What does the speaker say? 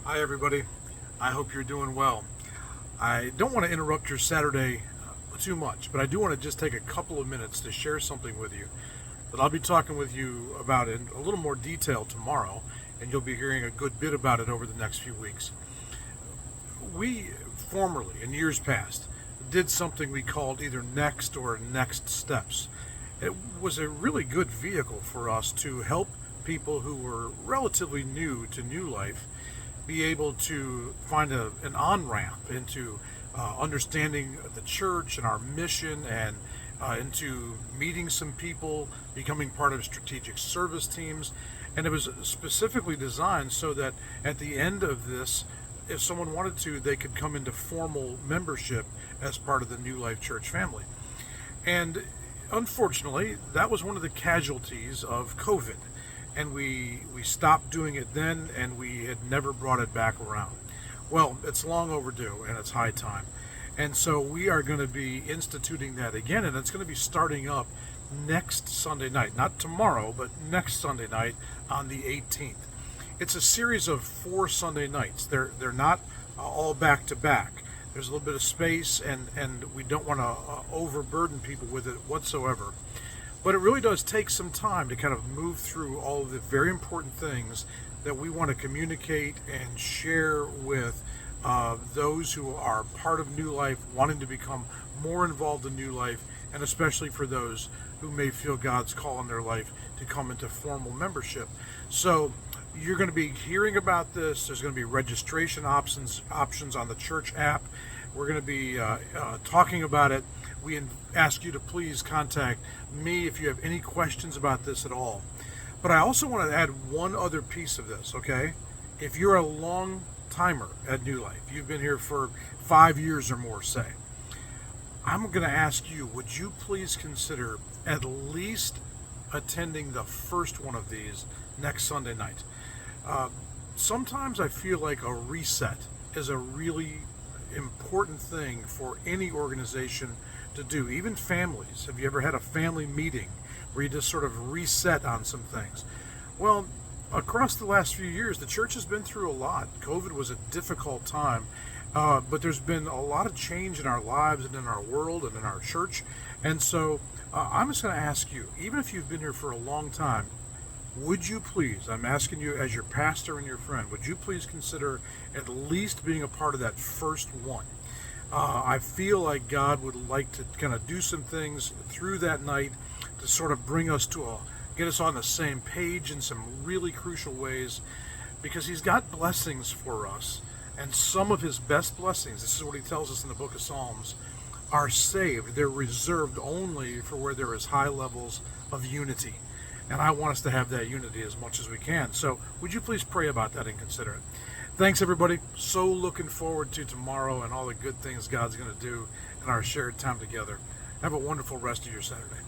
Hi, everybody. I hope you're doing well. I don't want to interrupt your Saturday too much, but I do want to just take a couple of minutes to share something with you that I'll be talking with you about in a little more detail tomorrow, and you'll be hearing a good bit about it over the next few weeks. We formerly, in years past, did something we called either Next or Next Steps. It was a really good vehicle for us to help people who were relatively new to New Life be able to find an on ramp into understanding the church and our mission, and into meeting some people, becoming part of strategic service teams. And it was specifically designed so that at the end of this, if someone wanted to, they could come into formal membership as part of the New Life Church family. And unfortunately, that was one of the casualties of COVID. And we stopped doing it then, and we had never brought it back around. Well, it's long overdue, and it's high time. And so we are going to be instituting that again, and it's going to be starting up next Sunday night. Not tomorrow, but next Sunday night on the 18th. It's a series of 4 Sunday nights. They're not all back to back. There's a little bit of space, and we don't want to overburden people with it whatsoever. But it really does take some time to kind of move through all of the very important things that we want to communicate and share with those who are part of New Life, wanting to become more involved in New Life, and especially for those who may feel God's call in their life to come into formal membership. So you're going to be hearing about this. There's going to be registration options on the church app. We're going to be talking about it. We ask you to please contact me if you have any questions about this at all. But I also want to add one other piece of this, okay? If you're a long timer at New Life, you've been here for 5 years or more, say, I'm going to ask you, would you please consider at least attending the first one of these next Sunday night? Sometimes I feel like a reset is a really important thing for any organization to do, even families. Have you ever had a family meeting where you just sort of reset on some things? Well, across the last few years, the church has been through a lot. COVID was a difficult time, but there's been a lot of change in our lives and in our world and in our church. And so I'm just going to ask you, even if you've been here for a long time, would you please, I'm asking you as your pastor and your friend, would you please consider at least being a part of that first one? I feel like God would like to kind of do some things through that night to sort of bring us to get us on the same page in some really crucial ways, because He's got blessings for us, and some of His best blessings, this is what He tells us in the book of Psalms, are saved. They're reserved only for where there is high levels of unity. And I want us to have that unity as much as we can. So would you please pray about that and consider it? Thanks, everybody. So looking forward to tomorrow and all the good things God's going to do in our shared time together. Have a wonderful rest of your Saturday.